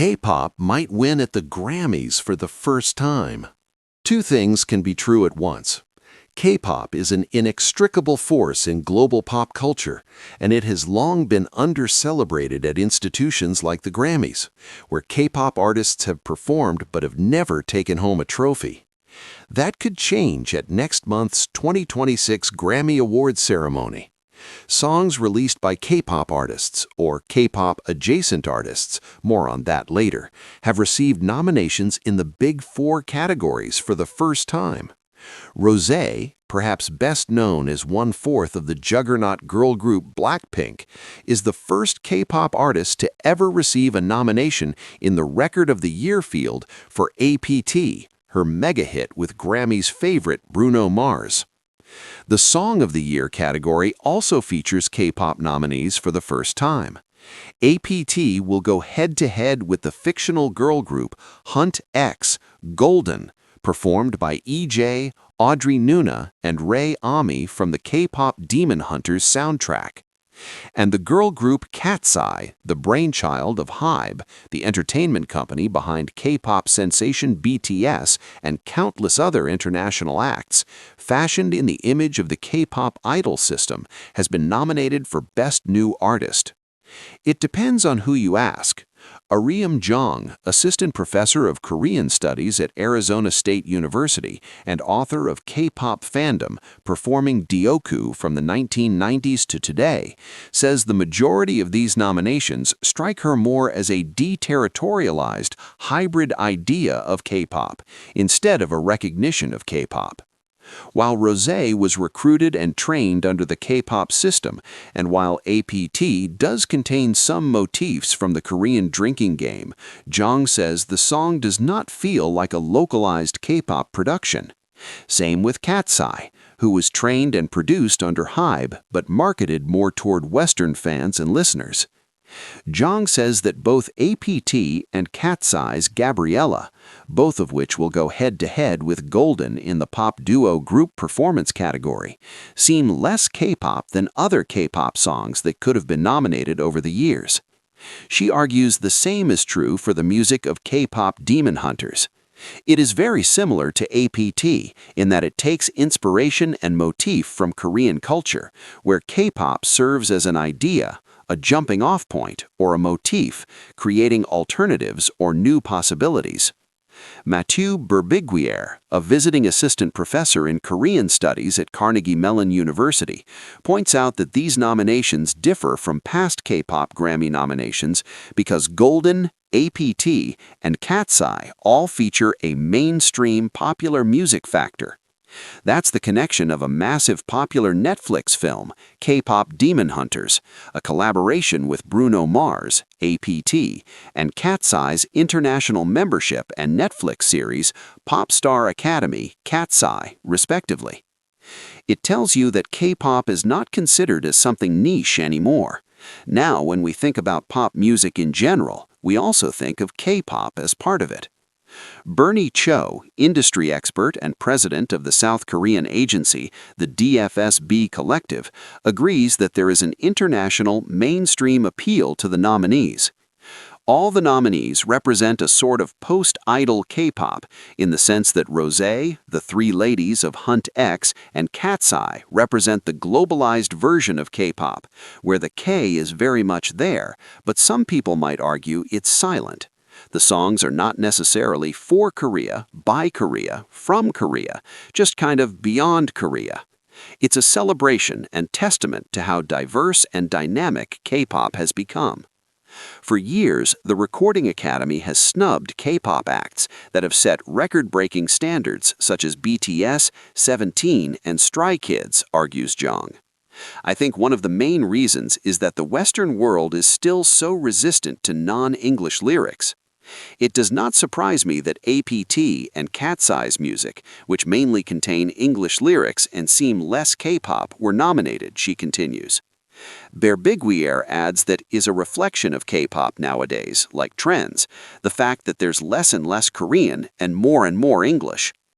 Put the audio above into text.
K-pop might win at the Grammys for the first time. Two things can be true at once. K-pop is an inextricable force in global pop culture, and it has long been undercelebrated at institutions like the Grammys, where K-pop artists have performed but have never taken home a trophy. That could change at next month's 2026 Grammy Awards ceremony. Songs released by K-pop artists, or K-pop adjacent artists, more on that later, have received nominations in the big four categories for the first time. Rosé, perhaps best known as one-fourth of the juggernaut girl group Blackpink, is the first K-pop artist to ever receive a nomination in the Record of the Year field for APT, her megahit with Grammy's favorite Bruno Mars. The Song of the Year category also features K-pop nominees for the first time. APT will go head-to-head with the fictional girl group Hunt X, Golden, performed by EJ, Audrey Nuna, and Ray Ami from the K-pop Demon Hunters soundtrack. And the girl group Cat's Eye, the brainchild of HYBE, the entertainment company behind K-pop sensation BTS and countless other international acts, fashioned in the image of the K-pop idol system, has been nominated for Best New Artist. It depends on who you ask. Areum Jong, assistant professor of Korean studies at Arizona State University and author of K-pop fandom, performing Dioku from the 1990s to today, says the majority of these nominations strike her more as a deterritorialized, hybrid idea of K-pop, instead of a recognition of K-pop. While Rosé was recruited and trained under the K-pop system, and while APT does contain some motifs from the Korean drinking game, Jong says the song does not feel like a localized K-pop production. Same with Cat's Eye, who was trained and produced under HYBE but marketed more toward Western fans and listeners. Jong says that both APT and Cat's Eye's Gabriella, both of which will go head-to-head with Golden in the pop duo group performance category, seem less K-pop than other K-pop songs that could have been nominated over the years. She argues the same is true for the music of K-pop Demon Hunters. It is very similar to APT in that it takes inspiration and motif from Korean culture, where K-pop serves as an idea, a jumping-off point, or a motif, creating alternatives or new possibilities. Mathieu Berbiguier, a visiting assistant professor in Korean studies at Carnegie Mellon University, points out that these nominations differ from past K-pop Grammy nominations because Golden, APT, and Cat's Eye all feature a mainstream popular music factor. That's the connection of a massive popular Netflix film, K-pop Demon Hunters, a collaboration with Bruno Mars, APT, and Cat's Eye's international membership and Netflix series, Pop Star Academy, Cat's Eye, respectively. It tells you that K-pop is not considered as something niche anymore. Now, when we think about pop music in general, we also think of K-pop as part of it. Bernie Cho, industry expert and president of the South Korean agency, the DFSB Collective, agrees that there is an international, mainstream appeal to the nominees. All the nominees represent a sort of post-idol K-pop, in the sense that Rosé, the three ladies of Hunt X, and Cat's Eye represent the globalized version of K-pop, where the K is very much there, but some people might argue it's silent. The songs are not necessarily for Korea, by Korea, from Korea, just kind of beyond Korea. It's a celebration and testament to how diverse and dynamic K-pop has become. For years, the Recording Academy has snubbed K-pop acts that have set record-breaking standards such as BTS, 17, and Stray Kids, argues Jong. I think one of the main reasons is that the Western world is still so resistant to non-English lyrics. It does not surprise me that APT and Cat's Eye's music, which mainly contain English lyrics and seem less K-pop, were nominated, she continues. Berbiguier adds that is a reflection of K-pop nowadays, like trends, the fact that there's less and less Korean and more English.